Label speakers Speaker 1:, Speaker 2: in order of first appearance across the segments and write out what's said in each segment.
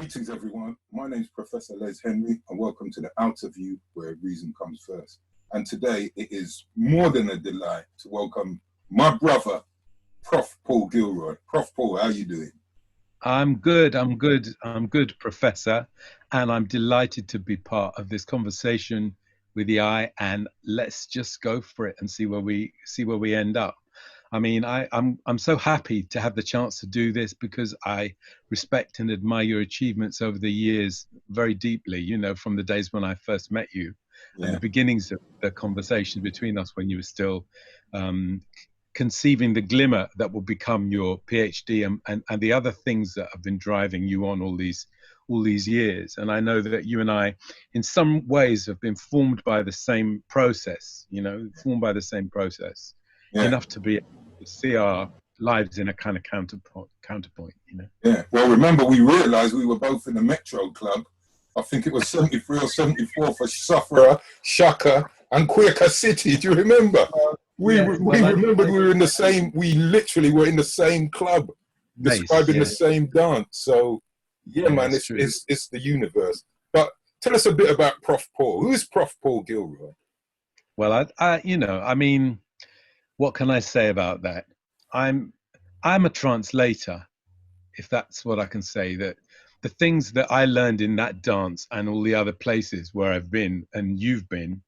Speaker 1: Greetings, everyone. My name is Professor Les Henry, and welcome to the OUTERVIEW, where reason comes first. And today it is more than a delight to welcome my brother, Prof. Paul Gilroy. Prof. Paul, how are you doing?
Speaker 2: I'm good, Professor, and I'm delighted to be part of this conversation with the eye, and let's just go for it and see where we end up. I mean, I'm so happy to have the chance to do this because I respect and admire your achievements over the years very deeply, you know, from the days when I first met you and the beginnings of the conversation between us when you were still conceiving the glimmer that will become your PhD and the other things that have been driving you on all these years. And I know that you and I, in some ways, have been formed by the same process, enough to be able to see our lives in a kind of counterpoint, you know.
Speaker 1: Yeah, well, remember, we realized we were both in the Metro Club. I think it was 73 or 74 for Sufferer, Shaka, and Quaker City. Do you remember? We remembered we were in the same, we literally were in the same club, describing the same dance. So, yeah, man, it's the universe. But tell us a bit about Prof. Paul. Who is Prof. Paul Gilroy?
Speaker 2: Well, I mean, what can I say about that? I'm a translator, if that's what I can say. That the things that I learned in that dance and all the other places where I've been and you've been,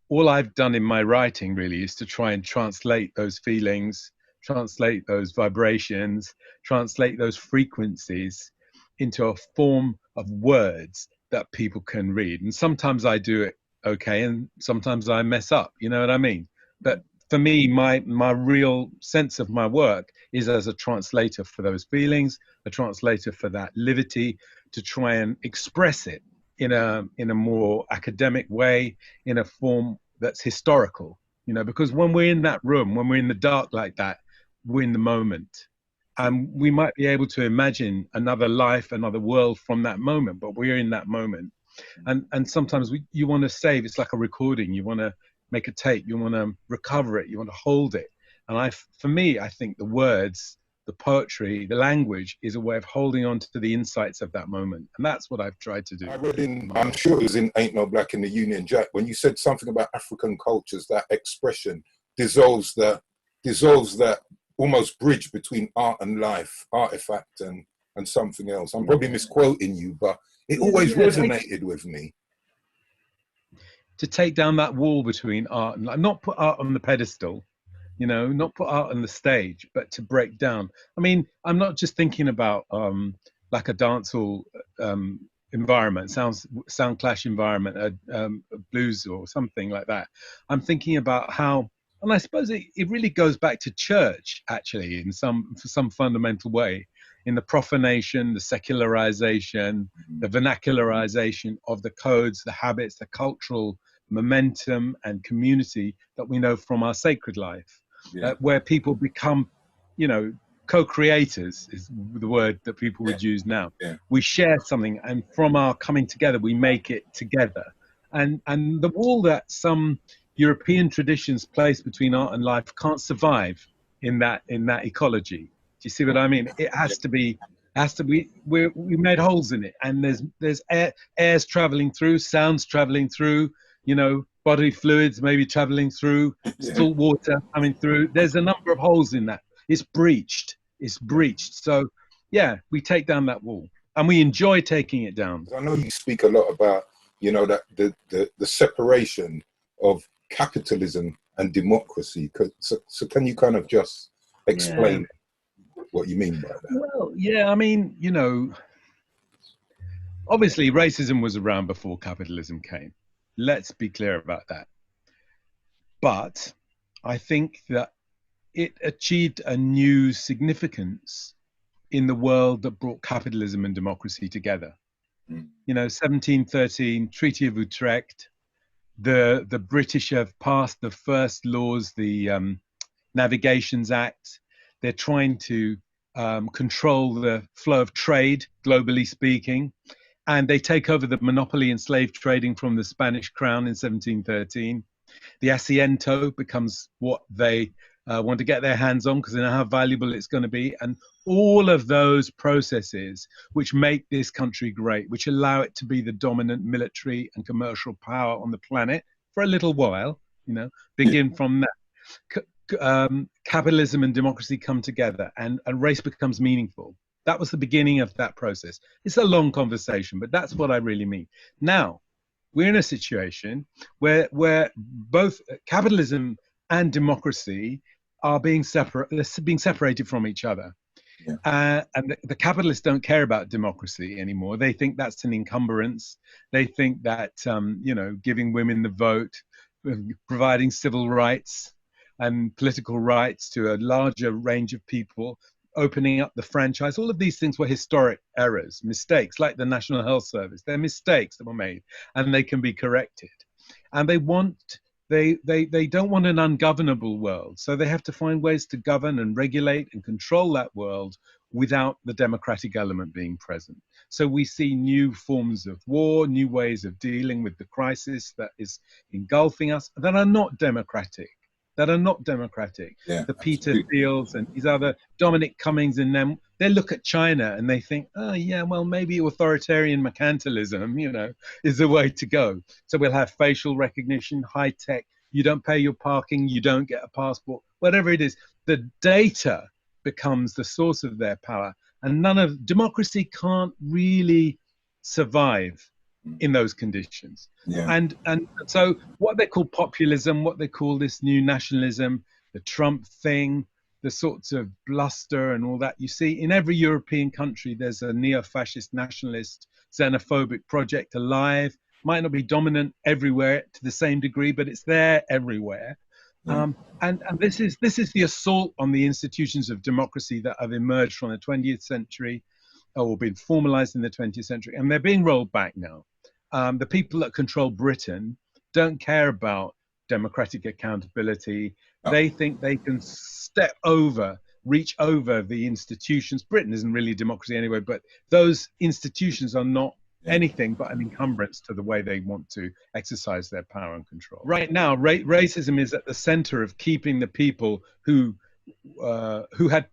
Speaker 2: all I've done in my writing really is to try and translate those feelings, translate those vibrations, translate those frequencies into a form of words that people can read. And sometimes I do it okay, and sometimes I mess up, you know what I mean? But for me, my real sense of my work is as a translator for those feelings, a translator for that liberty, to try and express it in a more academic way, in a form that's historical, you know, because when we're in that room, when we're in the dark like that, we're in the moment. And we might be able to imagine another life, another world from that moment, but we're in that moment. And sometimes you want to save, it's like a recording, you want to make a tape, you want to recover it, you want to hold it. And for me, I think the words, the poetry, the language is a way of holding on to the insights of that moment. And that's what I've tried to do.
Speaker 1: I read I'm sure it was in Ain't No Black in the Union Jack, when you said something about African cultures, that expression dissolves that almost bridge between art and life, artifact and something else. I'm probably misquoting you, but it always resonated with me.
Speaker 2: To take down that wall between art and life, not put art on the pedestal, you know, not put art on the stage, but to break down. I mean, I'm not just thinking about like a dancehall environment, sound clash environment, a blues or something like that. I'm thinking about how, and I suppose it really goes back to church actually in some fundamental way, in the profanation, the secularization, the vernacularization of the codes, the habits, the cultural momentum and community that we know from our sacred life, where people become, you know, co-creators is the word that people would use now. We share something, and from our coming together, we make it together. And the wall that some European traditions place between art and life can't survive in that ecology. Do you see what I mean? It has to be. We made holes in it, and there's airs traveling through, sounds traveling through, you know, bodily fluids maybe traveling through, still water coming through. There's a number of holes in that. It's breached. So, yeah, we take down that wall, and we enjoy taking it down.
Speaker 1: I know you speak a lot about, you know, that the separation of capitalism and democracy. So can you kind of just explain what you mean by that?
Speaker 2: Well, yeah, I mean, you know, obviously racism was around before capitalism came. Let's be clear about that. But I think that it achieved a new significance in the world that brought capitalism and democracy together. You know, 1713, Treaty of Utrecht, the British have passed the first laws, the Navigations Act. They're trying to control the flow of trade, globally speaking, and they take over the monopoly in slave trading from the Spanish crown in 1713. The asiento becomes what they want to get their hands on because they know how valuable it's going to be. And all of those processes which make this country great, which allow it to be the dominant military and commercial power on the planet for a little while, begin from that. Capitalism and democracy come together, and race becomes meaningful. That was the beginning of that process. It's a long conversation, but that's what I really mean. Now, we're in a situation where both capitalism and democracy are being separated from each other. Yeah. And the capitalists don't care about democracy anymore. They think that's an encumbrance. They think that, giving women the vote, providing civil rights and political rights to a larger range of people, opening up the franchise, all of these things were historic errors, mistakes, like the National Health Service. They're mistakes that were made, and they can be corrected. And they don't want an ungovernable world, so they have to find ways to govern and regulate and control that world without the democratic element being present. So we see new forms of war, new ways of dealing with the crisis that is engulfing us that are not democratic. Yeah, the Peter Thiels and these other Dominic Cummings and them, they look at China and they think, oh yeah, well, maybe authoritarian mercantilism, is the way to go. So we'll have facial recognition, high tech. You don't pay your parking, you don't get a passport, whatever it is. The data becomes the source of their power, and democracy can't really survive in those conditions. Yeah. And so what they call populism, what they call this new nationalism, the Trump thing, the sorts of bluster and all that you see in every European country, there's a neo-fascist nationalist xenophobic project alive. Might not be dominant everywhere to the same degree, but it's there everywhere. Yeah. And this is the assault on the institutions of democracy that have emerged from the 20th century or been formalized in the 20th century, and they're being rolled back now. The people that control Britain don't care about democratic accountability. They think they can reach over the institutions. Britain isn't really democracy anyway, but those institutions are not anything but an encumbrance to the way they want to exercise their power and control. Right now, racism is at the center of keeping the people who had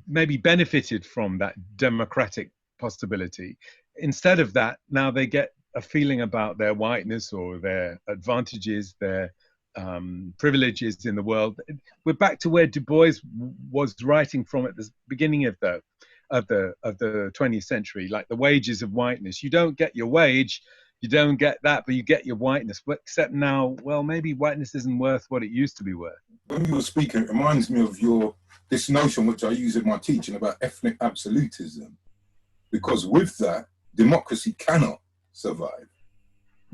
Speaker 2: maybe benefited from that democratic possibility. Instead of that, now they get a feeling about their whiteness or their advantages, their privileges in the world. We're back to where Du Bois was writing from at the beginning of the 20th century, like the wages of whiteness. You don't get your wage, you don't get that, but you get your whiteness. But except now, well, maybe whiteness isn't worth what it used to be worth.
Speaker 1: When you were speaking, it reminds me of this notion which I use in my teaching about ethnic absolutism, because with that, democracy cannot survive,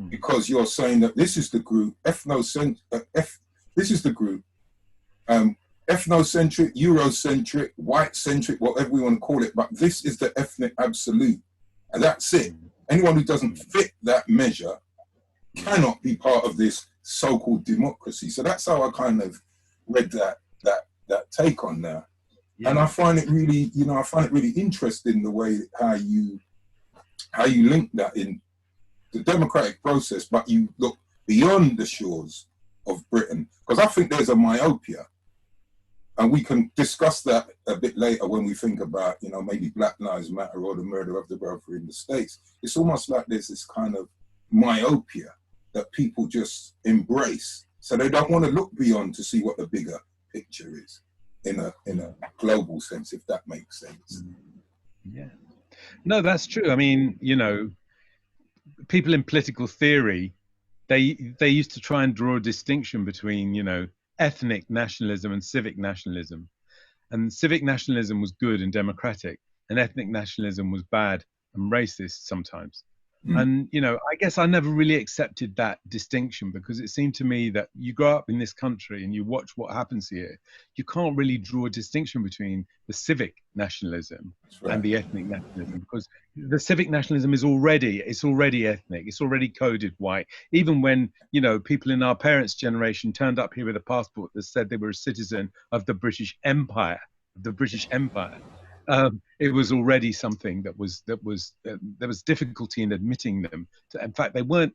Speaker 1: because you're saying that this is the group ethnocentric, Eurocentric, white-centric, whatever we want to call it, but this is the ethnic absolute, and that's it. Anyone who doesn't fit that measure cannot be part of this so-called democracy. So that's how I kind of read that take on that. Yeah. And I find it really, interesting the way how you link that in the democratic process, but you look beyond the shores of Britain, because I think there's a myopia, and we can discuss that a bit later when we think about, maybe Black Lives Matter or the murder of the brother in the States. It's almost like there's this kind of myopia that people just embrace, so they don't want to look beyond to see what the bigger picture is in a global sense, if that makes sense.
Speaker 2: Yeah. No, that's true. I mean, people in political theory, they used to try and draw a distinction between, ethnic nationalism and civic nationalism. And civic nationalism was good and democratic, and ethnic nationalism was bad and racist sometimes. And, I guess I never really accepted that distinction, because it seemed to me that you grow up in this country and you watch what happens here. You can't really draw a distinction between the civic nationalism and the ethnic nationalism, because the civic nationalism is already ethnic. It's already coded white. Even when, people in our parents' generation turned up here with a passport that said they were a citizen of the British Empire, it was already something that there was difficulty in admitting them. In fact, they weren't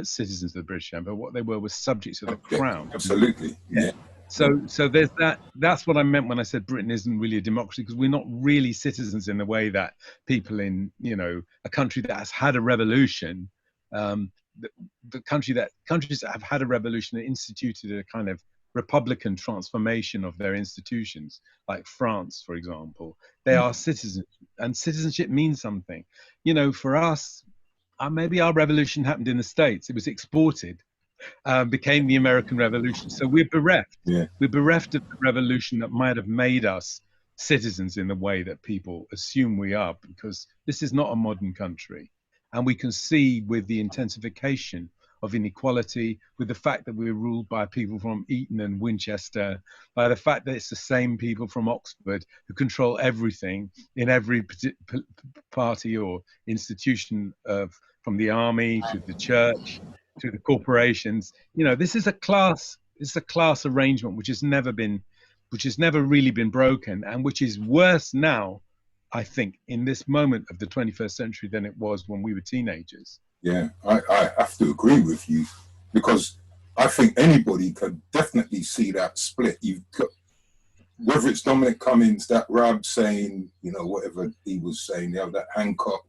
Speaker 2: citizens of the British Empire. What they were was subjects of the crown.
Speaker 1: Absolutely. Yeah.
Speaker 2: So there's that. That's what I meant when I said Britain isn't really a democracy, because we're not really citizens in the way that people in, you know, a country that has had a revolution, um, countries that have had a revolution and instituted a kind of republican transformation of their institutions, like France, for example. They are citizens, and citizenship means something. You know, for us, maybe our revolution happened in the States. It was exported, became the American Revolution. So we're bereft.
Speaker 1: Yeah.
Speaker 2: We're bereft of the revolution that might have made us citizens in the way that people assume we are, because this is not a modern country. And we can see with the intensification of inequality, with the fact that we're ruled by people from Eton and Winchester, by the fact that it's the same people from Oxford who control everything in every party or institution, from the army to the church to the corporations. You know, this is a class arrangement which has never really been broken, and which is worse now, I think, in this moment of the 21st century than it was when we were teenagers.
Speaker 1: Yeah, I have to agree with you, because I think anybody could definitely see that split. You've got, whether it's Dominic Cummings, that Rab saying, you know, whatever he was saying, you know, that Hancock,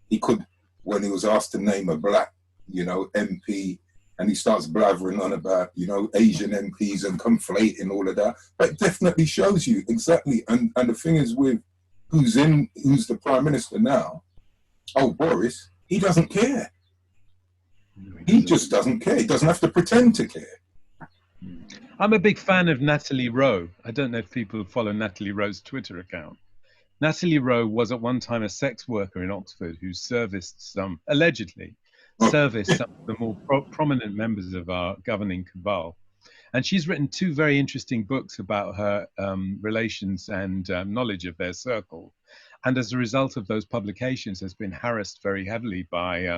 Speaker 1: he could, when he was asked to name a black, you know, MP, and he starts blathering on about, you know, Asian MPs and conflating all of that. But it definitely shows you exactly. And the thing is with who's the Prime Minister now, oh, Boris, he doesn't care. He just doesn't care. He doesn't have to pretend to care.
Speaker 2: I'm a big fan of Natalie Rowe. I don't know if people follow Natalie Rowe's Twitter account. Natalie Rowe was at one time a sex worker in Oxford who allegedly serviced some of the more prominent members of our governing cabal. And she's written two very interesting books about her relations and knowledge of their circle. And as a result of those publications, has been harassed very heavily by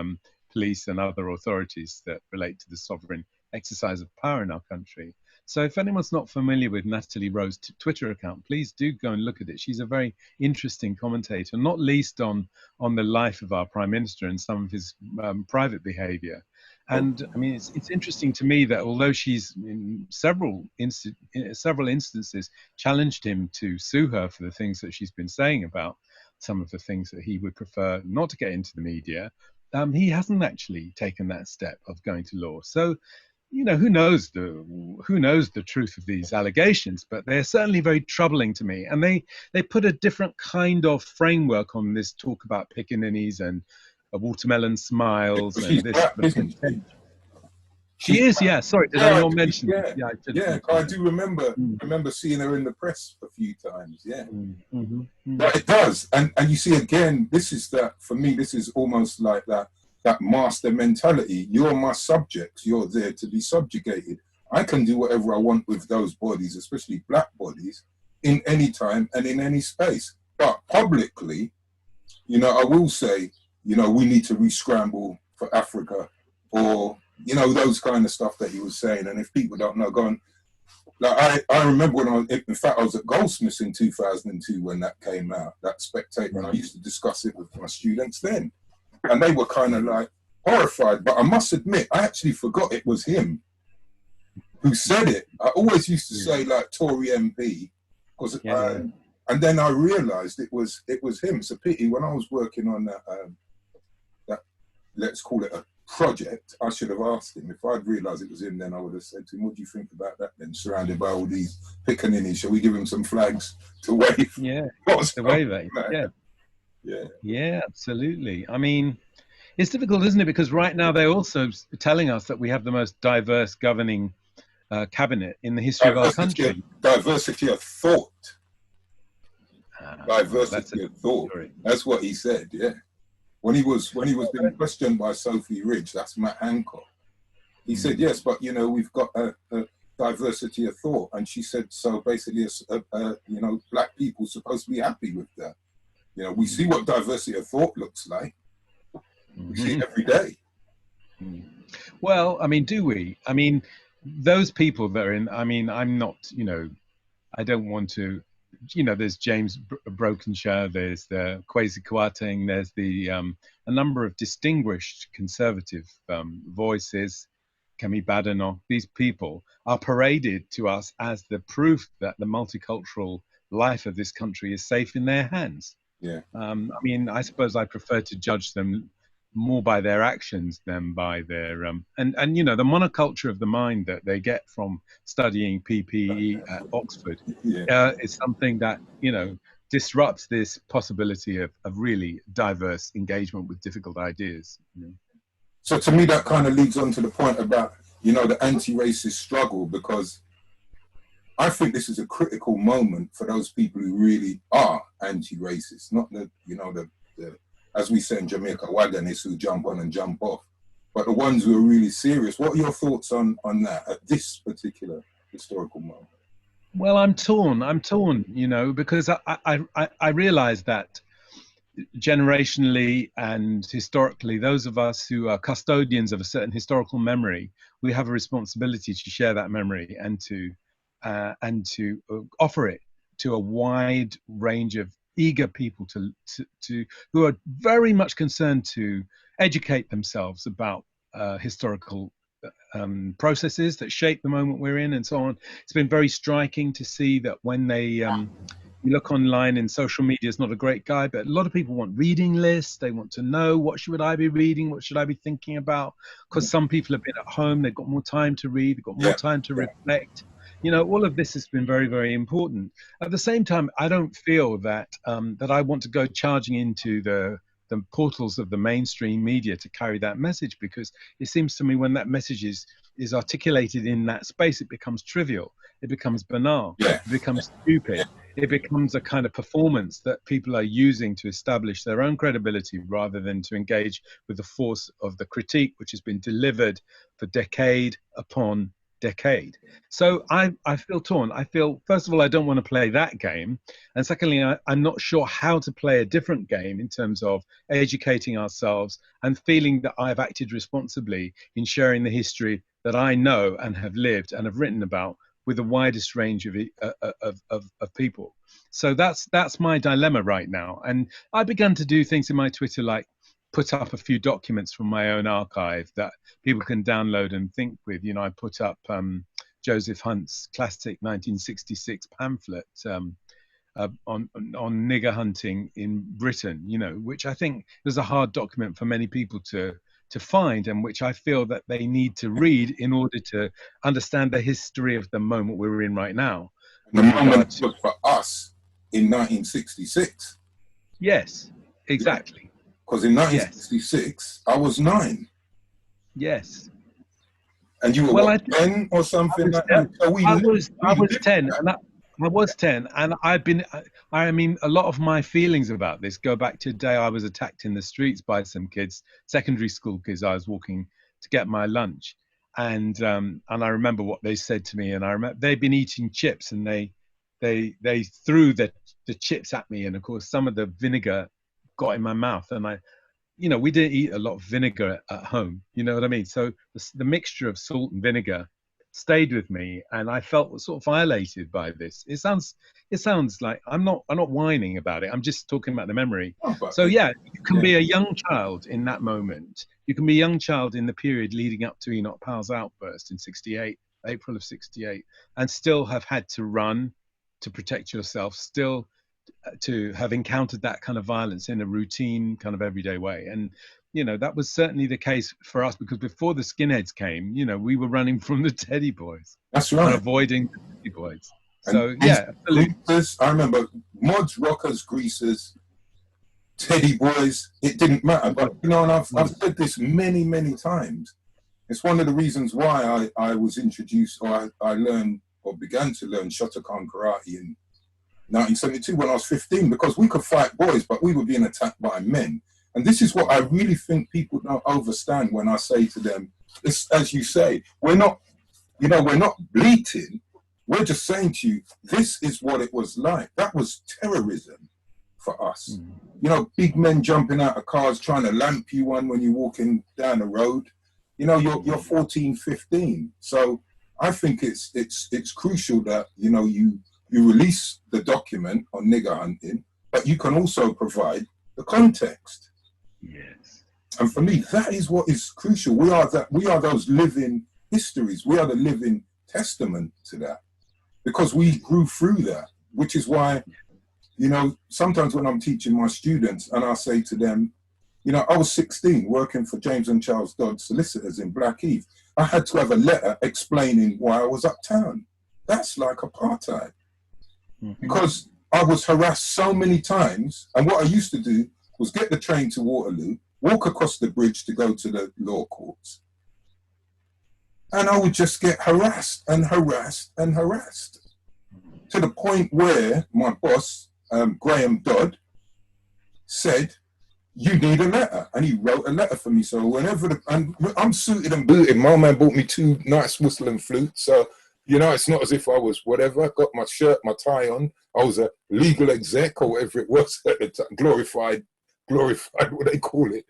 Speaker 2: police and other authorities that relate to the sovereign exercise of power in our country. So if anyone's not familiar with Natalie Rowe's Twitter account, please do go and look at it. She's a very interesting commentator, not least on the life of our Prime Minister and some of his private behavior. And I mean, it's interesting to me that although she's in several instances challenged him to sue her for the things that she's been saying about some of the things that he would prefer not to get into the media, he hasn't actually taken that step of going to law. So, you know, who knows the truth of these allegations, but they're certainly very troubling to me. And they put a different kind of framework on this talk about pickaninnies and watermelon smiles and this. She is, yeah. Sorry, did I not mention?
Speaker 1: Yeah, I do remember seeing her in the press a few times. Yeah, but it does, and you see again. This is that for me. This is almost like that master mentality. You're my subjects. You're there to be subjugated. I can do whatever I want with those bodies, especially black bodies, in any time and in any space. But publicly, you know, I will say, you know, we need to re-scramble for Africa, or, you know, those kind of stuff that he was saying. And if people don't know, go on. Like I remember when in fact, I was at Goldsmiths in 2002 when that came out, that Spectator, and I used to discuss it with my students then. And they were kind of like horrified. But I must admit, I actually forgot it was him who said it. I always used to say like Tory MP, because and then I realised it was him. It's a pity. When I was working on that let's call it a project, I should have asked him. If I'd realised it was him, then I would have said to him, "What do you think about that? Then surrounded by all these pickaninnies, shall we give him some flags to wave?"
Speaker 2: Yeah, to wave at. Yeah, absolutely. I mean, it's difficult, isn't it? Because right now they're also telling us that we have the most diverse governing cabinet in the history of our country.
Speaker 1: Diversity of thought. Diversity of thought. That's what he said. Yeah. When he was being questioned by Sophie Ridge, that's Matt Hancock. He said, yes, but, you know, we've got a diversity of thought. And she said, so basically, you know, black people supposed to be happy with that. You know, we see what diversity of thought looks like. We see it every day.
Speaker 2: Well, I mean, do we? I mean, those people that are in, I mean, I'm not, you know, I don't want to, you know, there's James Brokenshire, there's the Kwesi Kwarteng, there's the a number of distinguished conservative voices, Kemi Badenoch, these people are paraded to us as the proof that the multicultural life of this country is safe in their hands.
Speaker 1: Yeah.
Speaker 2: I mean, I suppose I prefer to judge them more by their actions than by their and you know, the monoculture of the mind that they get from studying PPE at Oxford is something that, you know, disrupts this possibility of really diverse engagement with difficult ideas. You know?
Speaker 1: So to me, that kind of leads on to the point about, you know, the anti-racist struggle, because I think this is a critical moment for those people who really are anti-racist, not the, you know, the as we say in Jamaica, wagonists who jump on and jump off, but the ones who are really serious. What are your thoughts on that at this particular historical moment?
Speaker 2: Well, I'm torn, you know, because I realize that generationally and historically, those of us who are custodians of a certain historical memory, we have a responsibility to share that memory and to offer it to a wide range of eager people to who are very much concerned to educate themselves about historical processes that shape the moment we're in and so on. It's been very striking to see that when they you look online, and social media is not a great guide, but a lot of people want reading lists. They want to know, what should I be reading? What should I be thinking about? Because some people have been at home, they've got more time to read, they've got more time to reflect. You know, all of this has been very, very important. At the same time, I don't feel that that I want to go charging into the portals of the mainstream media to carry that message, because it seems to me when that message is articulated in that space, it becomes trivial, it becomes banal, it becomes stupid, it becomes a kind of performance that people are using to establish their own credibility rather than to engage with the force of the critique which has been delivered for decade upon decade. So I feel torn. I feel, first of all, I don't want to play that game. And secondly, I'm not sure how to play a different game in terms of educating ourselves and feeling that I've acted responsibly in sharing the history that I know and have lived and have written about with the widest range of people. So that's my dilemma right now. And I began to do things in my Twitter like put up a few documents from my own archive that people can download and think with. You know, I put up Joseph Hunt's classic 1966 pamphlet on nigger hunting in Britain, you know, which I think is a hard document for many people to find, and which I feel that they need to read in order to understand the history of the moment we're in right now.
Speaker 1: The moment was for us in 1966.
Speaker 2: Yes, exactly.
Speaker 1: Because in 1966, I was 9.
Speaker 2: Yes.
Speaker 1: And you were 10 or something like that? So
Speaker 2: I was 10, and I was 10, and I mean, a lot of my feelings about this go back to the day I was attacked in the streets by some kids, secondary school kids. I was walking to get my lunch, and I remember what they said to me, and I remember they'd been eating chips, and they threw the chips at me, and of course some of the vinegar got in my mouth, and you know, we didn't eat a lot of vinegar at home, you know what I mean? So the mixture of salt and vinegar stayed with me, and I felt sort of violated by this. It sounds like I'm not whining about it. I'm just talking about the memory. So yeah, you can be a young child in that moment. You can be a young child in the period leading up to Enoch Powell's outburst in '68, April of '68, and still have had to run to protect yourself, still to have encountered that kind of violence in a routine kind of everyday way. And you know, that was certainly the case for us, because before the skinheads came, you know, we were running from the Teddy Boys.
Speaker 1: That's right.
Speaker 2: And avoiding the Teddy Boys. So
Speaker 1: and
Speaker 2: yeah,
Speaker 1: greasers, I remember mods, rockers, greasers, Teddy Boys, it didn't matter. But you know, and I've said this many, many times. It's one of the reasons why I was introduced, or I learned or began to learn Shotokan karate in 1972 when I was 15, because we could fight boys, but we were being attacked by men. And this is what I really think people don't understand when I say to them, it's, as you say, we're not bleating. We're just saying to you, this is what it was like. That was terrorism for us. You know, big men jumping out of cars, trying to lamp you on when you're walking down the road. You know, you're 14, 15. So I think it's crucial that, you know, you release the document on nigger hunting, but you can also provide the context.
Speaker 2: Yes.
Speaker 1: And for me, that is what is crucial. We are those living histories. We are the living testament to that, because we grew through that, which is why, you know, sometimes when I'm teaching my students and I say to them, you know, I was 16 working for James and Charles Dodd solicitors in Blackheath. I had to have a letter explaining why I was uptown. That's like apartheid. Because I was harassed so many times, and what I used to do was get the train to Waterloo, walk across the bridge to go to the law courts, and I would just get harassed and harassed and harassed, to the point where my boss, Graham Dodd, said, you need a letter. And he wrote a letter for me. So whenever, and I'm suited and booted. My man bought me 2 nice whistling flutes. So, you know, it's not as if I was whatever. Got my shirt, my tie on. I was a legal exec or whatever it was at the time. Glorified, what they call it.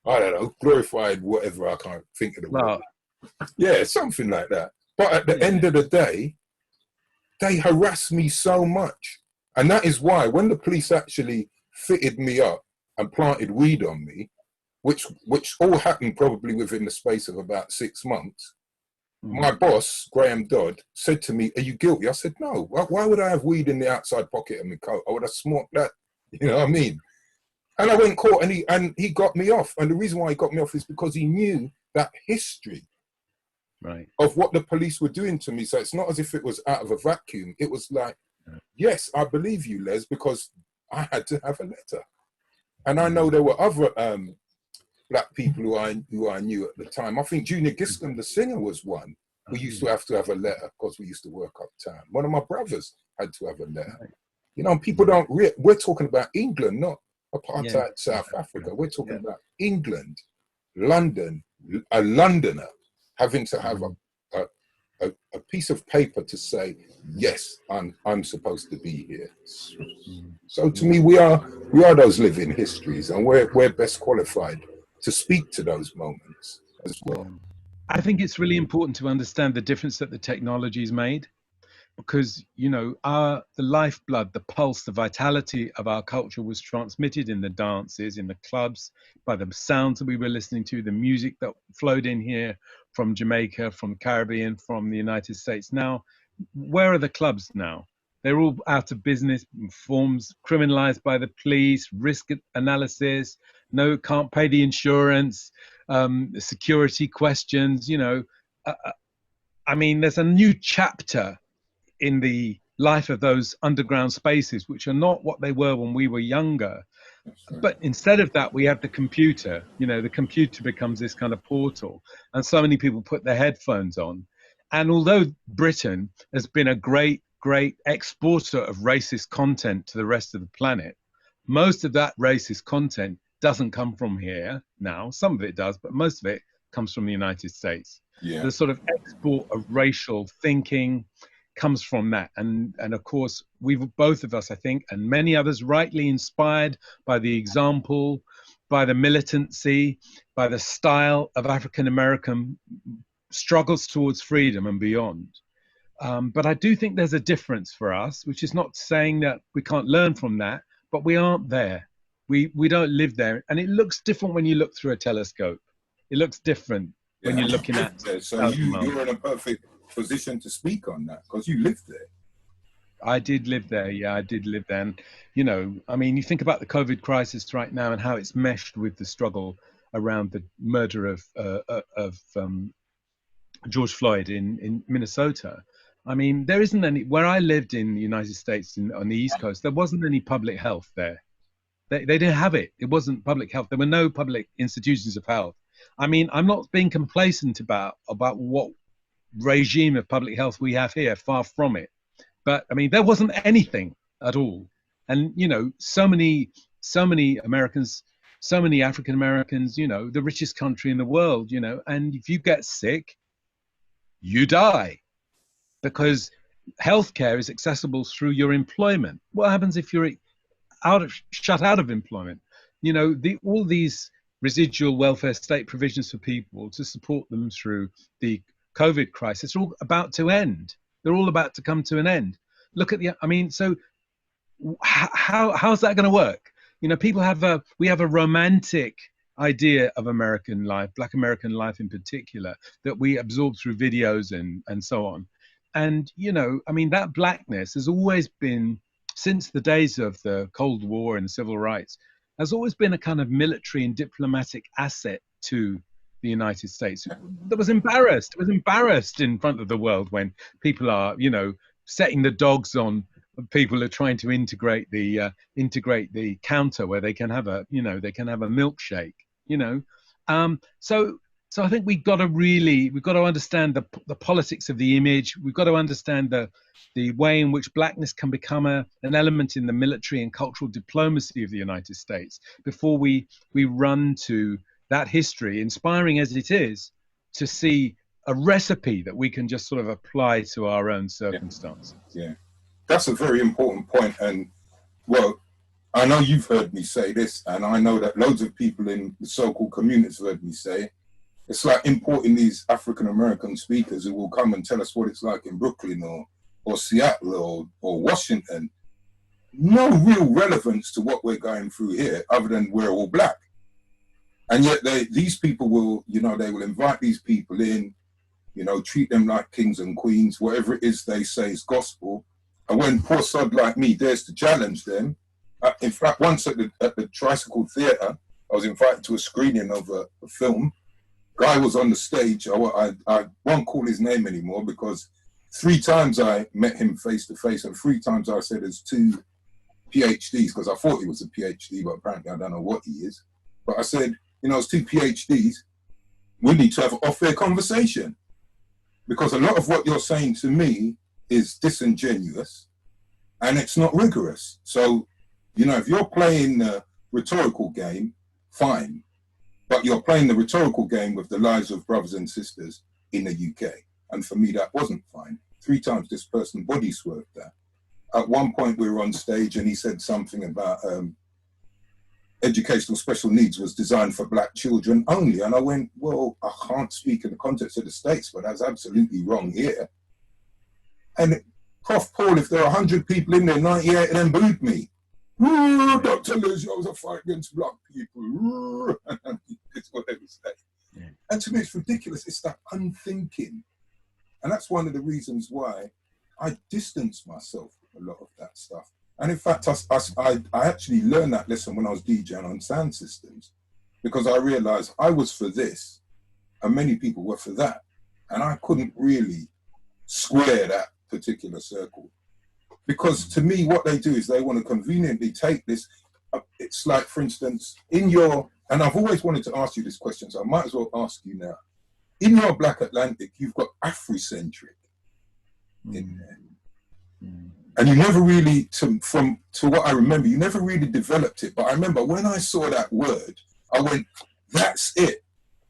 Speaker 1: I don't know, glorified whatever, I can't think of the word. Yeah, something like that. But at the end of the day, they harassed me so much. And that is why when the police actually fitted me up and planted weed on me, which all happened probably within the space of about 6 months, my boss, Graham Dodd, said to me, are you guilty? I said, no. Why would I have weed in the outside pocket of my coat? I would have smoked that. You know what I mean? And I went caught, and he got me off. And the reason why he got me off is because he knew that history of what the police were doing to me. So it's not as if it was out of a vacuum. It was like, yes, I believe you, Les, because I had to have a letter. And I know there were other black people who I knew at the time. I think Junior Giscombe, the singer, was one who used to have a letter because we used to work uptown. One of my brothers had to have a letter. You know, people don't we're talking about England, not apartheid South Africa. We're talking about England, London, a Londoner having to have a piece of paper to say, yes, I'm supposed to be here. So to me, we are those living histories, and we're best qualified to speak to those moments as well.
Speaker 2: I think it's really important to understand the difference that the technology's made, because, you know, the lifeblood, the pulse, the vitality of our culture was transmitted in the dances, in the clubs, by the sounds that we were listening to, the music that flowed in here from Jamaica, from the Caribbean, from the United States. Now, where are the clubs now? They're all out of business, forms criminalized by the police, risk analysis, no, can't pay the insurance, security questions, you know. I mean, there's a new chapter in the life of those underground spaces, which are not what they were when we were younger. But instead of that, we have the computer. You know, the computer becomes this kind of portal, and so many people put their headphones on. And although Britain has been a great exporter of racist content to the rest of the planet, most of that racist content doesn't come from here now. Some of it does, but most of it comes from the United States. The sort of export of racial thinking comes from that. And of course, we've both of us, I think, and many others, rightly inspired by the example, by the militancy, by the style of African-American struggles towards freedom and beyond. But I do think there's a difference for us, which is not saying that we can't learn from that, but we aren't there. We don't live there. And it looks different when you look through a telescope. It looks different when you're looking at it.
Speaker 1: So you're in a perfect position to speak on that because you lived there.
Speaker 2: I did live there. Yeah, I did live there. And, you know, I mean, you think about the COVID crisis right now and how it's meshed with the struggle around the murder of George Floyd in Minnesota. I mean, there isn't any, where I lived in the United States on the East Coast, there wasn't any public health there. They didn't have it. It wasn't public health. There were no public institutions of health. I mean, I'm not being complacent about what regime of public health we have here, far from it. But I mean, there wasn't anything at all. And, you know, so many Americans, so many African Americans, you know, the richest country in the world, you know, and if you get sick, you die because healthcare is accessible through your employment. What happens if you're shut out of employment? You know, all these residual welfare state provisions for people to support them through the COVID crisis are all about to end. They're all about to come to an end. Look at I mean, so how's that going to work? You know, we have a romantic idea of American life, Black American life in particular, that we absorb through videos and so on. And, you know, I mean, that blackness has always been, since the days of the Cold War and civil rights, has always been a kind of military and diplomatic asset to the United States. That was embarrassed in front of the world when people are, you know, setting the dogs on people are trying to integrate the counter where they can have a, you know, they can have a milkshake, you know. So I think we've got to understand the politics of the image. We've got to understand the way in which blackness can become an element in the military and cultural diplomacy of the United States before we run to that history, inspiring as it is, to see a recipe that we can just sort of apply to our own circumstances.
Speaker 1: Yeah, that's a very important point. And well, I know you've heard me say this, and I know that loads of people in the so-called communities have heard me say it. It's like importing these African-American speakers who will come and tell us what it's like in Brooklyn or Seattle or Washington. No real relevance to what we're going through here, other than we're all black. And yet these people will, you know, they will invite these people in, you know, treat them like kings and queens, whatever it is they say is gospel. And when poor sod like me dares to challenge them, in fact, once at the Tricycle Theatre, I was invited to a screening of a film. Guy was on the stage. I won't call his name anymore because 3 times I met him face to face, and 3 times I said there's 2 PhDs, because I thought he was a PhD, but apparently I don't know what he is. But I said, you know, it's 2 PhDs. We need to have an off-air conversation, because a lot of what you're saying to me is disingenuous and it's not rigorous. So, you know, if you're playing the rhetorical game, fine. But you're playing the rhetorical game with the lives of brothers and sisters in the UK. And for me, that wasn't fine. 3 times this person body swerved that. At one point we were on stage and he said something about educational special needs was designed for black children only. And I went, well, I can't speak in the context of the States, but that's absolutely wrong here. And Prof Paul, if there are 100 people in there, 98 of them booed me. Dr. Lizio was a fight against black people. It's what they would say. Yeah. And to me, it's ridiculous. It's that unthinking. And that's one of the reasons why I distance myself from a lot of that stuff. And in fact, I actually learned that lesson when I was DJing on sound systems, because I realized I was for this and many people were for that. And I couldn't really square that particular circle. Because to me, what they do is they want to conveniently take this. It's like, for instance, and I've always wanted to ask you this question, so I might as well ask you now. In your Black Atlantic, you've got Afrocentric in there. And you never really, to what I remember, you never really developed it. But I remember when I saw that word, I went, that's it.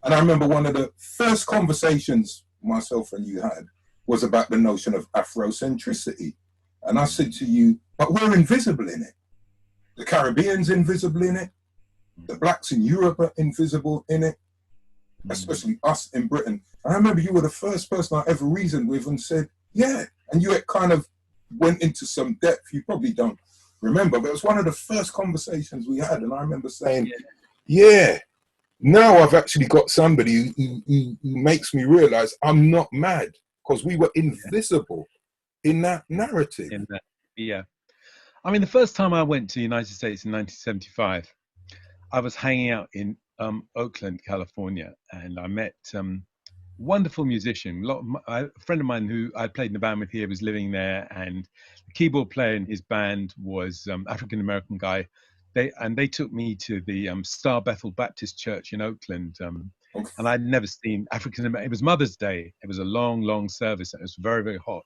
Speaker 1: And I remember one of the first conversations myself and you had was about the notion of Afrocentricity. And I said to you, but we're invisible in it. The Caribbean's invisible in it. The blacks in Europe are invisible in it, especially us in Britain. And I remember you were the first person I ever reasoned with and said, yeah. And you had kind of went into some depth. You probably don't remember, but it was one of the first conversations we had. And I remember saying, yeah, now I've actually got somebody who makes me realize I'm not mad, because we were invisible in that narrative.
Speaker 2: Yeah. I mean, the first time I went to the United States in 1975, I was hanging out in Oakland, California, and I met wonderful musician. A friend of mine who I played in the band with here was living there, and the keyboard player in his band was African-American guy. They took me to the Star Bethel Baptist Church in Oakland, and I'd never seen African-American. It was Mother's Day. It was a long, long service, and it was very, very hot.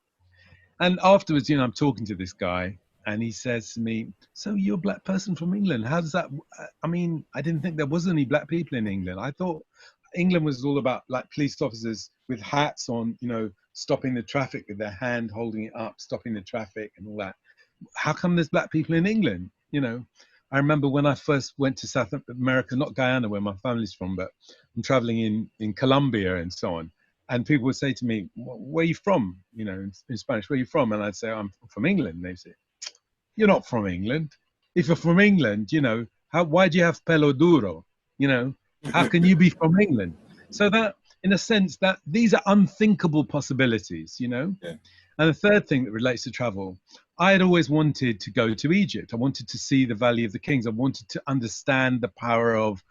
Speaker 2: And afterwards, you know, I'm talking to this guy, and he says to me, so you're a black person from England. How does that, I mean, I didn't think there was any black people in England. I thought England was all about like police officers with hats on, you know, stopping the traffic with their hand, holding it up, stopping the traffic and all that. How come there's black people in England? You know, I remember when I first went to South America, not Guyana, where my family's from, but I'm traveling in Colombia and so on. And people would say to me, where are you from? You know, in Spanish, where are you from? And I'd say, I'm from England. And they'd say, you're not from England. If you're from England, you know, why do you have pelo duro? You know, How can you be from England? So that, in a sense, that these are unthinkable possibilities, you know.
Speaker 1: Yeah.
Speaker 2: And the third thing that relates to travel, I had always wanted to go to Egypt. I wanted to see the Valley of the Kings. I wanted to understand the power of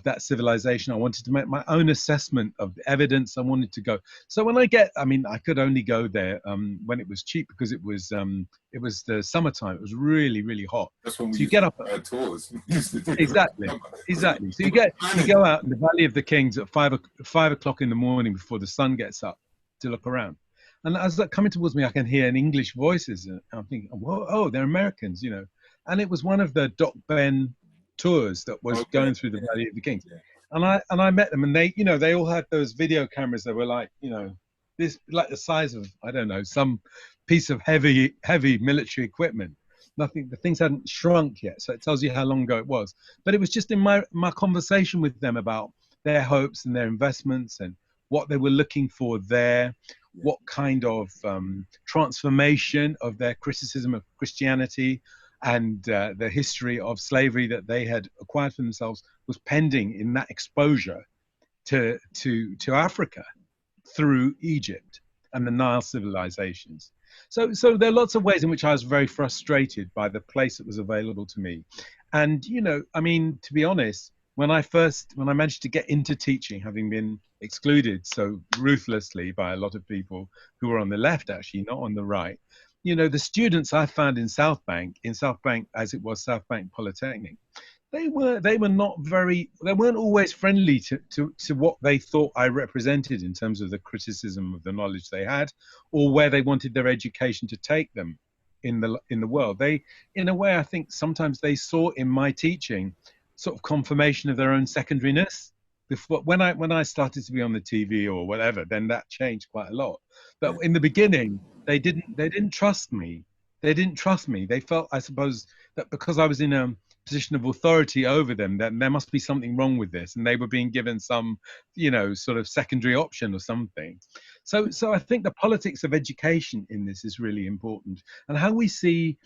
Speaker 2: that civilization. I wanted to make my own assessment of the evidence. I wanted to go. So when I mean, I could only go there when it was cheap, because it was the summertime. It was really, really hot.
Speaker 1: That's when we
Speaker 2: So you
Speaker 1: used
Speaker 2: get
Speaker 1: to
Speaker 2: up
Speaker 1: do our tours. We used to do
Speaker 2: exactly, exactly. So you go out in the Valley of the Kings at 5 o'clock in the morning before the sun gets up to look around. And as they're coming towards me, I can hear an English voices, and I'm thinking, whoa, oh, they're Americans, you know. And it was one of the Doc Ben tours that was going through the Valley of the Kings.
Speaker 1: Yeah.
Speaker 2: And I met them, and they, you know, they all had those video cameras that were like, you know, this, like the size of, I don't know, some piece of heavy military equipment. Nothing, the things hadn't shrunk yet, so it tells you how long ago it was. But it was just in my conversation with them about their hopes and their investments and what they were looking for there, what kind of transformation of their criticism of Christianity and the history of slavery that they had acquired for themselves was pending in that exposure to Africa through Egypt and the Nile civilizations. So there are lots of ways in which I was very frustrated by the place that was available to me. And, you know, I mean, to be honest, when I managed to get into teaching, having been excluded so ruthlessly by a lot of people who were on the left, actually, not on the right, you know, the students I found in South Bank, as it was South Bank Polytechnic, they weren't always friendly to what they thought I represented in terms of the criticism of the knowledge they had, or where they wanted their education to take them in the world. They, in a way, I think sometimes they saw in my teaching sort of confirmation of their own secondariness. Before, when I started to be on the TV or whatever, then that changed quite a lot. But in the beginning, they didn't trust me. They didn't trust me. They felt, I suppose, that because I was in a position of authority over them, that there must be something wrong with this, and they were being given some, you know, sort of secondary option or something. So I think the politics of education in this is really important, and how we see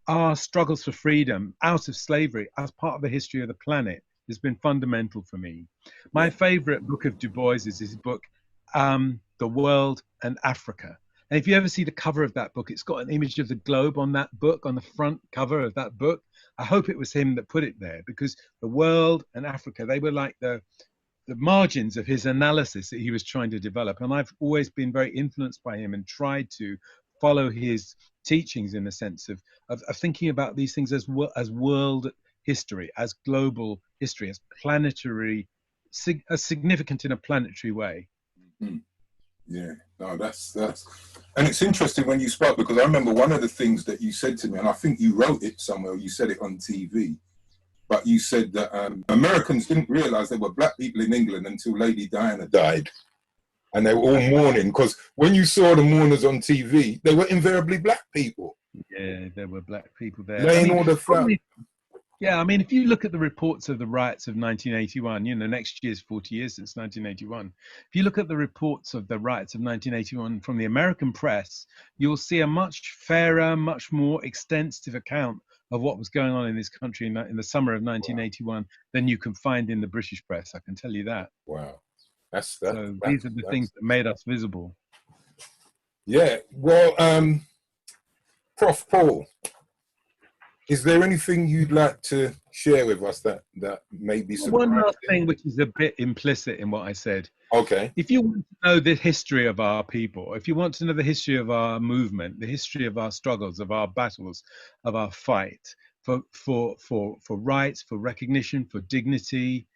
Speaker 2: our struggles for freedom out of slavery as part of the history of the planet has been fundamental for me. My favorite book of Du Bois is his book, The World and Africa. And if you ever see the cover of that book, it's got an image of the globe on that book, on the front cover of that book. I hope it was him that put it there, because the world and Africa, they were like the margins of his analysis that he was trying to develop. And I've always been very influenced by him and tried to follow his teachings in the sense of thinking about these things as world history, as global history, as planetary, as significant in a planetary way.
Speaker 1: Mm-hmm. Yeah, no, that's, and it's interesting when you spoke, because I remember one of the things that you said to me, and I think you wrote it somewhere, you said it on TV, but you said that Americans didn't realize there were black people in England until Lady Diana died. And they were all mourning, because when you saw the mourners on TV, they were invariably black people.
Speaker 2: Yeah, there were black people there.
Speaker 1: Laying all the flowers.
Speaker 2: Yeah, I mean, if you look at the reports of the riots of 1981, you know, next year's 40 years since 1981. If you look at the reports of the riots of 1981 from the American press, you'll see a much fairer, much more extensive account of what was going on in this country in the summer of 1981 than you can find in the British press. I can tell you that.
Speaker 1: Wow.
Speaker 2: So these are the things that made us visible.
Speaker 1: Yeah. Well, Prof. Paul, is there anything you'd like to share with us that may be surprising?
Speaker 2: One last thing, which is a bit implicit in what I said.
Speaker 1: Okay.
Speaker 2: If you want to know the history of our people, if you want to know the history of our movement, the history of our struggles, of our battles, of our fight for rights, for recognition, for dignity,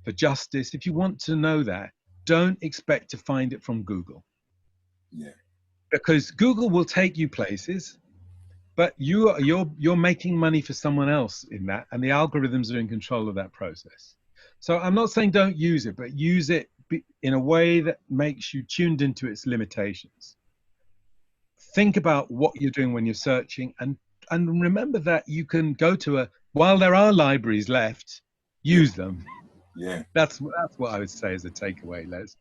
Speaker 2: for justice, if you want to know that, don't expect to find it from Google.
Speaker 1: Yeah.
Speaker 2: Because Google will take you places, but you're making money for someone else in that, and the algorithms are in control of that process. So I'm not saying don't use it, but use it in a way that makes you tuned into its limitations. Think about what you're doing when you're searching, and remember that you can go to while there are libraries left, use them.
Speaker 1: Yeah,
Speaker 2: that's what I would say as a takeaway, Les.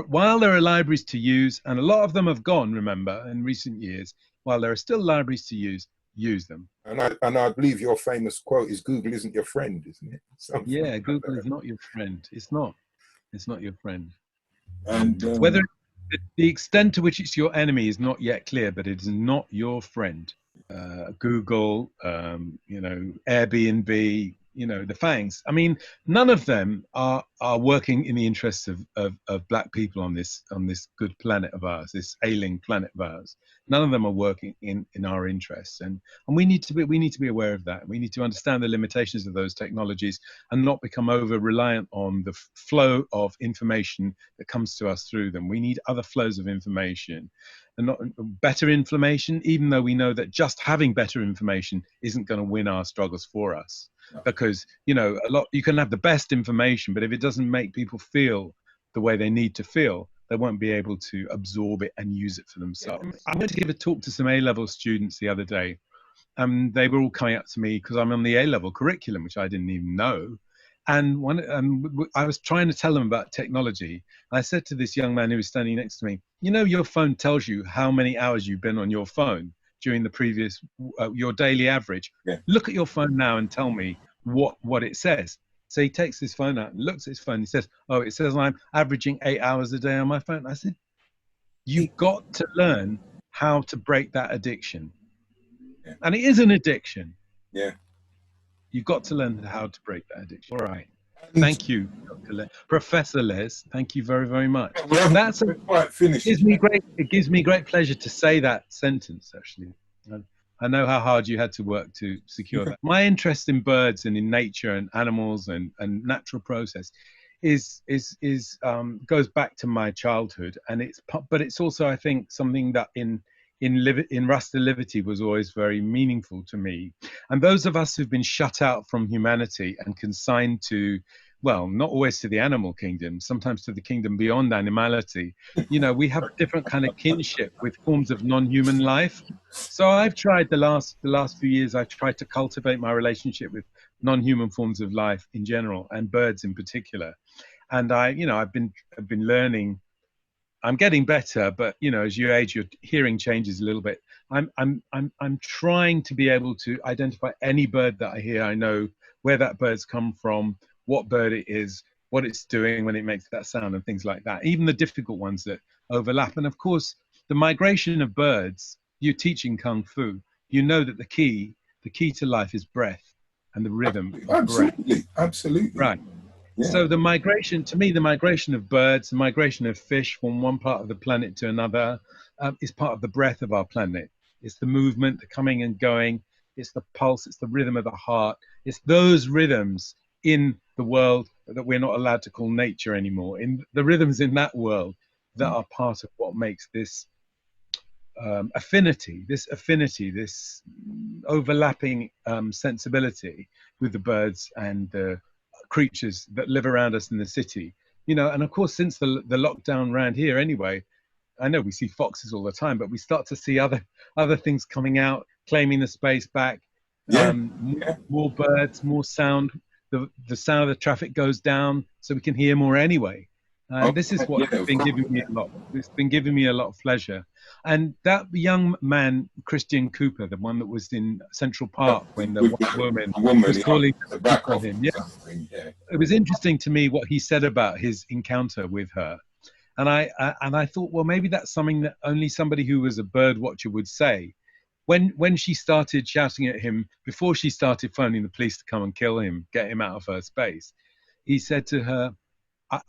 Speaker 2: While there are libraries to use, and a lot of them have gone, remember, in recent years, while there are still libraries to use use them.
Speaker 1: And I believe your famous quote is Google isn't your friend, isn't it? Something
Speaker 2: Yeah,
Speaker 1: like
Speaker 2: Google
Speaker 1: that.
Speaker 2: is not your friend. It's not. It's not your friend.
Speaker 1: And
Speaker 2: Whether the extent to which it's your enemy is not yet clear, but it is not your friend. Google, Airbnb, the FANGs. I mean, none of them are working in the interests of black people on this good planet of ours, this ailing planet of ours. None of them are working in our interests, and we need to be aware of that. We need to understand the limitations of those technologies and not become over reliant on the flow of information that comes to us through them. We need other flows of information. And not better information, even though we know that just having better information isn't going to win our struggles for us. Because you can have the best information, but if it doesn't make people feel the way they need to feel, they won't be able to absorb it and use it for themselves. I went to give a talk to some A-level students the other day. They were all coming up to me because I'm on the A-level curriculum, which I didn't even know. And I was trying to tell them about technology. I said to this young man who was standing next to me, your phone tells you how many hours you've been on your phone during the previous, your daily average.
Speaker 1: Yeah.
Speaker 2: Look at your phone now and tell me what it says. So he takes his phone out and looks at his phone. He says, oh, it says I'm averaging 8 hours a day on my phone. I said, you've got to learn how to break that addiction.
Speaker 1: Yeah.
Speaker 2: And it is an addiction.
Speaker 1: Yeah.
Speaker 2: You've got to learn how to break that addiction. All right. Thank you, Professor Les. Thank you very, very much.
Speaker 1: That's quite finished.
Speaker 2: It gives me great pleasure to say that sentence, actually. I know how hard you had to work to secure that. My interest in birds and in nature and animals and natural process goes back to my childhood, and it's also, I think, something that in Rasta Liberty was always very meaningful to me. And those of us who've been shut out from humanity and consigned to, well, not always to the animal kingdom, sometimes to the kingdom beyond animality, we have a different kind of kinship with forms of non-human life. So I've tried the last few years, I've tried to cultivate my relationship with non-human forms of life in general and birds in particular. And I've been learning. I'm getting better, but as you age, your hearing changes a little bit. I'm trying to be able to identify any bird that I hear. I know where that bird's come from, what bird it is, what it's doing when it makes that sound, and things like that. Even the difficult ones that overlap. And of course, the migration of birds. You're teaching kung fu. You know that the key to life is breath and the rhythm of breath.
Speaker 1: Absolutely.
Speaker 2: Right. Yeah. So the migration of birds, the migration of fish from one part of the planet to another is part of the breath of our planet. It's the movement, the coming and going. It's the pulse. It's the rhythm of the heart. It's those rhythms in the world that we're not allowed to call nature anymore. In the rhythms in that world that are part of what makes this affinity, this overlapping sensibility with the birds and the creatures that live around us in the city. And of course, since the lockdown around here anyway, I know we see foxes all the time, but we start to see other things coming out, claiming the space back. More birds, more sound. The sound of the traffic goes down, so we can hear more anyway. This is what's been giving me a lot. It's been giving me a lot of pleasure. And that young man, Christian Cooper, the one that was in Central Park when the white woman was calling on him. Yeah. It was interesting to me what he said about his encounter with her. And I thought, well, maybe that's something that only somebody who was a bird watcher would say. When she started shouting at him, before she started phoning the police to come and kill him, get him out of her space, he said to her,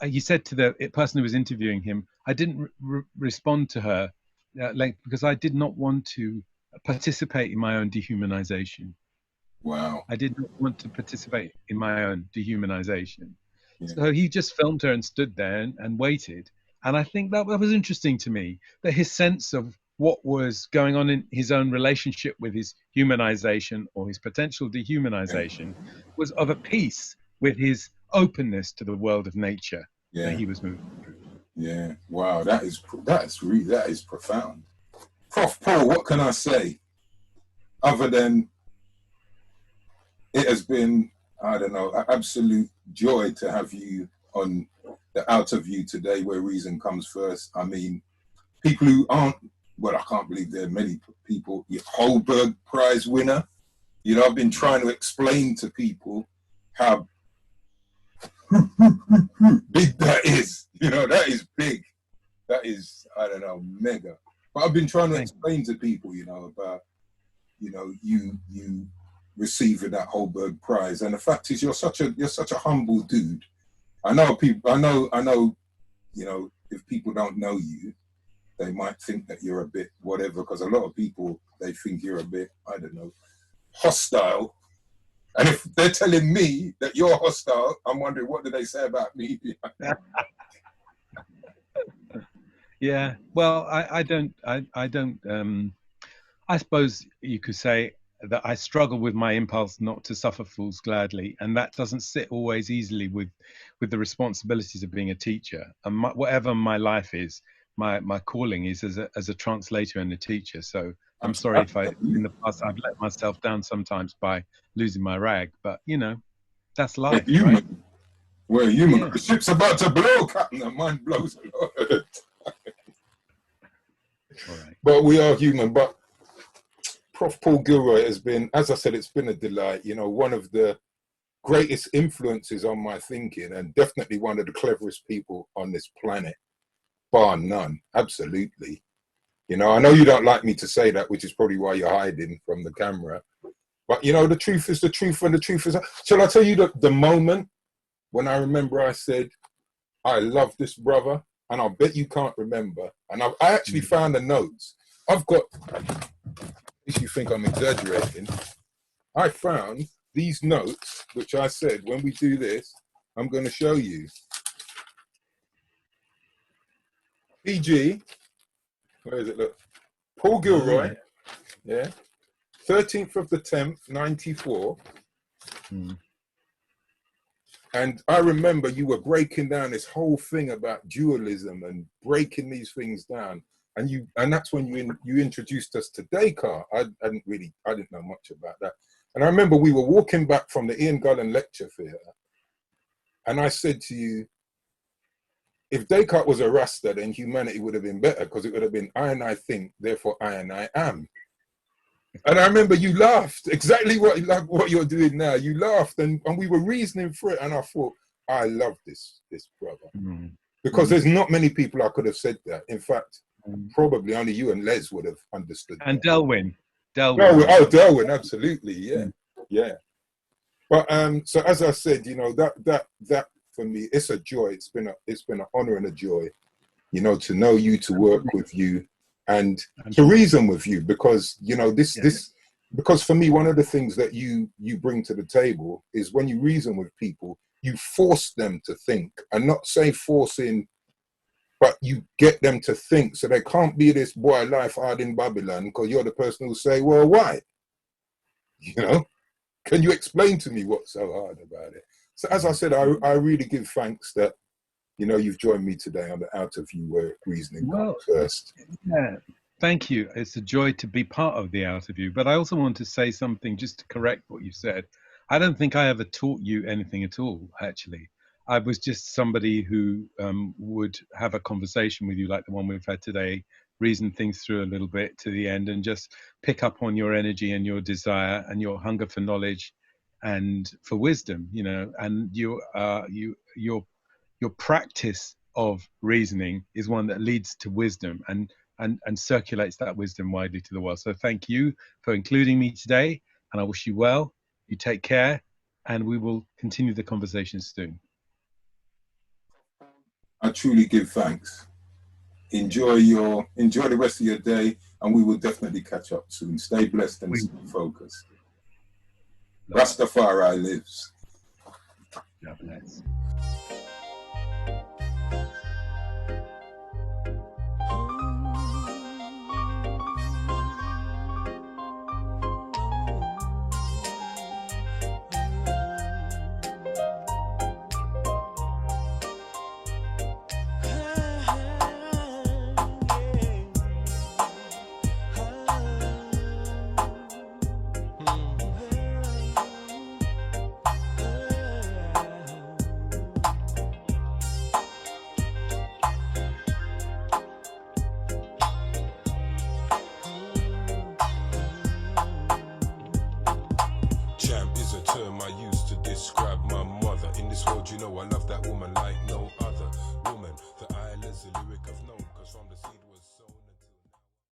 Speaker 2: he said to the person who was interviewing him, I didn't respond to her because I did not want to participate in my own dehumanization.
Speaker 1: Wow.
Speaker 2: I did not want to participate in my own dehumanization. Yeah. So he just filmed her and stood there and waited. And I think that was interesting to me, that his sense of what was going on in his own relationship with his humanization or his potential dehumanization was of a piece with his openness to the world of nature that he was moving through.
Speaker 1: Yeah, wow, that is profound. Prof Paul, what can I say other than it has been, I don't know, an absolute joy to have you on the OUTERVIEW today, where reason comes first. I mean, people who aren't well, I can't believe there are many people, your Holberg Prize winner. You know, I've been trying to explain to people how big that is. You know, that is big. That is, I don't know, mega. But I've been trying to explain to people, you know, about, you know, you receiving that Holberg Prize, and the fact is, you're such a humble dude. I know people. I know. You know, if people don't know you, they might think that you're a bit whatever. Because a lot of people, they think you're a bit, I don't know, hostile. And if they're telling me that you're hostile, I'm wondering, what do they say about me?
Speaker 2: Yeah. Well, I don't. I suppose you could say that I struggle with my impulse not to suffer fools gladly, and that doesn't sit always easily with the responsibilities of being a teacher. And whatever my life is, my calling is as a translator and a teacher. So I'm sorry if in the past I've let myself down sometimes by losing my rag, but you know, that's life.
Speaker 1: We're human.
Speaker 2: Right?
Speaker 1: We're human. Yeah. The ship's about to blow, Captain. The mind blows a lot of the time. All right. But we are human. But Prof. Paul Gilroy has been, as I said, it's been a delight. You know, one of the greatest influences on my thinking, and definitely one of the cleverest people on this planet, bar none. Absolutely. You know, I know you don't like me to say that, which is probably why you're hiding from the camera. But, you know, the truth is the truth, and the truth is... Shall I tell you the moment when I remember I said, I love this brother, and I'll bet you can't remember. And I actually found the notes. I've got... If you think I'm exaggerating, I found these notes, which I said, when we do this, I'm going to show you. PG, where is it? Look, Paul Gilroy, yeah, 13th of the 10th, 94. And I remember you were breaking down this whole thing about dualism and breaking these things down. And that's when you introduced us to Descartes. I didn't know much about that. And I remember we were walking back from the Ian Gullen lecture theatre, and I said to you, if Descartes was a Rasta, then humanity would have been better, because it would have been I and I think, therefore I and I am. And I remember you laughed, exactly what you're doing now. You laughed, and we were reasoning for it, and I thought, I love this brother. Because there's not many people I could have said that. In fact, probably only you and Les would have understood. And
Speaker 2: Delwyn.
Speaker 1: Oh, Delwyn, absolutely, yeah. But so as I said, you know, that for me, it's a joy. It's been an honor and a joy, you know, to know you, to work with you, and to reason with you, because you know because for me, one of the things that you bring to the table is when you reason with people, you force them to think, and not say forcing, but you get them to think. So they can't be this boy life hard in Babylon, because you're the person who'll say, well, why? You know, can you explain to me what's so hard about it? So as I said, I really give thanks that, you know, you've joined me today on the OUTERVIEW reasoning first.
Speaker 2: Yeah, thank you. It's a joy to be part of the OUTERVIEW. But I also want to say something just to correct what you said. I don't think I ever taught you anything at all, actually. I was just somebody who would have a conversation with you like the one we've had today, reason things through a little bit to the end, and just pick up on your energy and your desire and your hunger for knowledge and for wisdom, you know, and your practice of reasoning is one that leads to wisdom and circulates that wisdom widely to the world. So thank you for including me today, and I wish you well. You take care, and we will continue the conversation soon.
Speaker 1: I truly give thanks. Enjoy the rest of your day, and we will definitely catch up soon. Stay blessed and stay focused. Rastafari lives.
Speaker 2: God bless.
Speaker 3: is a term I used to describe my mother. In this world, you know, I love that woman like no